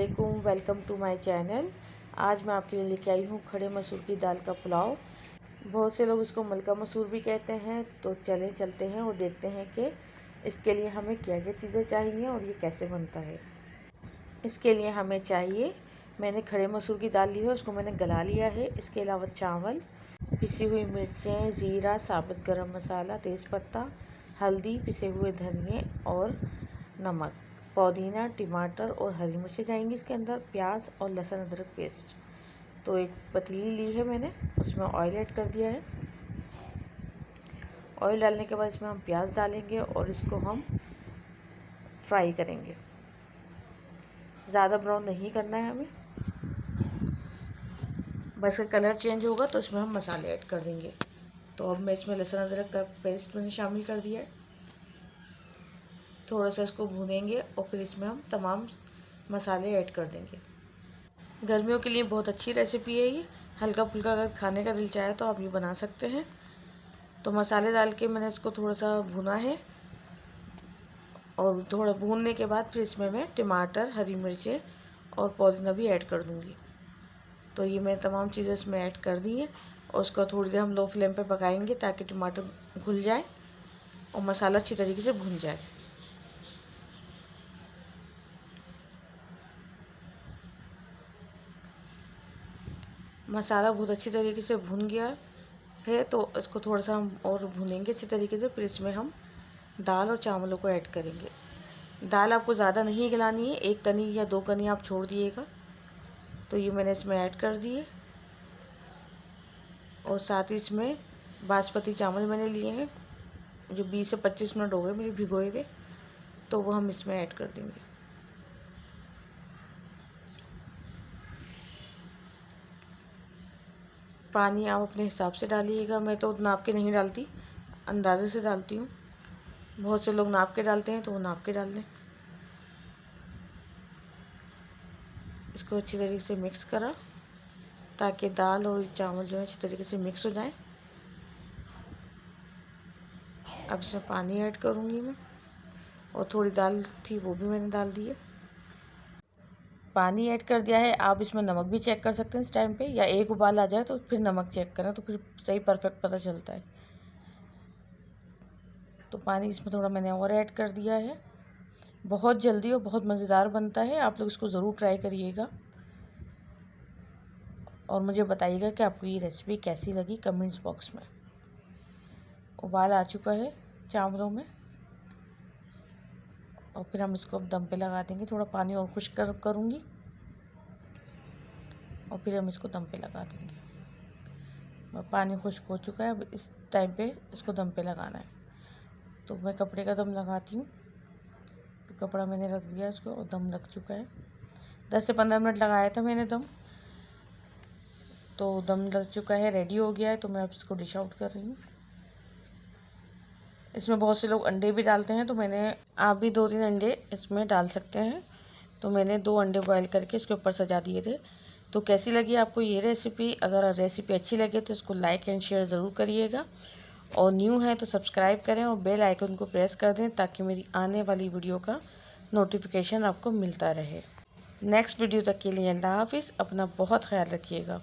वालेकुम, welcome to my channel. आज मैं आपके लिए लेके आई हूँ खड़े मसूर की दाल का पुलाव। बहुत से लोग इसको मलका मसूर भी कहते हैं। तो चलते हैं और देखते हैं कि इसके लिए हमें क्या क्या चीज़ें चाहिए और ये कैसे बनता है। इसके लिए हमें चाहिए, मैंने खड़े मसूर की दाल ली है, उसको मैंने गला लिया है। इसके अलावा चावल, पिसी हुई मिर्चें, ज़ीरा, साबुत गरम मसाला, तेज़पत्ता, हल्दी, पिसे हुए धनिए और नमक, पुदीना, टमाटर और हरी मिर्चें जाएंगी इसके अंदर, प्याज और लहसुन अदरक पेस्ट। तो एक पतीली ली है मैंने, उसमें ऑयल ऐड कर दिया है। ऑयल डालने के बाद इसमें हम प्याज डालेंगे और इसको हम फ्राई करेंगे। ज़्यादा ब्राउन नहीं करना है हमें, बस का कलर चेंज होगा तो इसमें हम मसाले ऐड कर देंगे। तो अब मैं इसमें लहसुन अदरक का पेस्ट मैंने शामिल कर दिया है। थोड़ा सा इसको भूनेंगे और फिर इसमें हम तमाम मसाले ऐड कर देंगे। गर्मियों के लिए बहुत अच्छी रेसिपी है ये। हल्का फुल्का अगर खाने का दिल चाहे तो आप ये बना सकते हैं। तो मसाले डाल के मैंने इसको थोड़ा सा भुना है और थोड़ा भूनने के बाद फिर इसमें मैं टमाटर, हरी मिर्चें और पुदीना भी ऐड कर दूँगी। तो ये मैं तमाम चीज़ें इसमें ऐड कर दी हैं और उसको थोड़ी देर हम लो फ्लेम पे पकाएंगे ताकि टमाटर घुल जाए और मसाला अच्छी तरीके से भुन जाए। मसाला बहुत अच्छी तरीके से भुन गया है तो इसको थोड़ा सा हम और भुनेंगे अच्छी तरीके से। फिर इसमें हम दाल और चावलों को ऐड करेंगे। दाल आपको ज़्यादा नहीं गलानी है, 1 कनी या 2 कनी आप छोड़ दिएगा। तो ये मैंने इसमें ऐड कर दिए और साथ ही इसमें बासमती चावल मैंने लिए हैं जो 20 से 25 मिनट हो गए मेरे भिगोए हुए, तो वो हम इसमें ऐड कर देंगे। पानी आप अपने हिसाब से डालिएगा, मैं तो नाप के नहीं डालती, अंदाज़े से डालती हूँ। बहुत से लोग नाप के डालते हैं तो वो नाप के डाल दें। इसको अच्छी तरीके से मिक्स करा ताकि दाल और चावल जो है अच्छी तरीके से मिक्स हो जाए। अब इसमें पानी ऐड करूँगी मैं और थोड़ी दाल थी वो भी मैंने डाल दी है। पानी ऐड कर दिया है। आप इसमें नमक भी चेक कर सकते हैं इस टाइम पे, या एक उबाल आ जाए तो फिर नमक चेक करें तो फिर सही परफेक्ट पता चलता है। तो पानी इसमें थोड़ा मैंने और ऐड कर दिया है। बहुत जल्दी और बहुत मज़ेदार बनता है, आप लोग इसको ज़रूर ट्राई करिएगा और मुझे बताइएगा कि आपको ये रेसिपी कैसी लगी कमेंट्स बॉक्स में। उबाल आ चुका है चावलों में और फिर हम इसको अब दम पे लगा देंगे। थोड़ा पानी और खुश्क करूँगी और फिर हम इसको दम पे लगा देंगे। पानी खुश्क हो चुका है, अब इस टाइम पे इसको दम पे लगाना है। तो मैं कपड़े का दम लगाती हूँ। तो कपड़ा मैंने रख दिया इसको और दम लग चुका है। 10 से 15 मिनट लगाया था मैंने दम, तो दम लग चुका है, रेडी हो गया है। तो मैं अब इसको डिश आउट कर रही हूँ। इसमें बहुत से लोग अंडे भी डालते हैं, तो आप भी 2-3 अंडे इसमें डाल सकते हैं। तो मैंने 2 अंडे बॉयल करके इसके ऊपर सजा दिए थे। तो कैसी लगी आपको ये रेसिपी? अगर रेसिपी अच्छी लगे तो इसको लाइक एंड शेयर ज़रूर करिएगा और न्यू है तो सब्सक्राइब करें और बेल आइकन को प्रेस कर दें ताकि मेरी आने वाली वीडियो का नोटिफिकेशन आपको मिलता रहे। नेक्स्ट वीडियो तक के लिए अल्लाह हाफिज़। अपना बहुत ख्याल रखिएगा।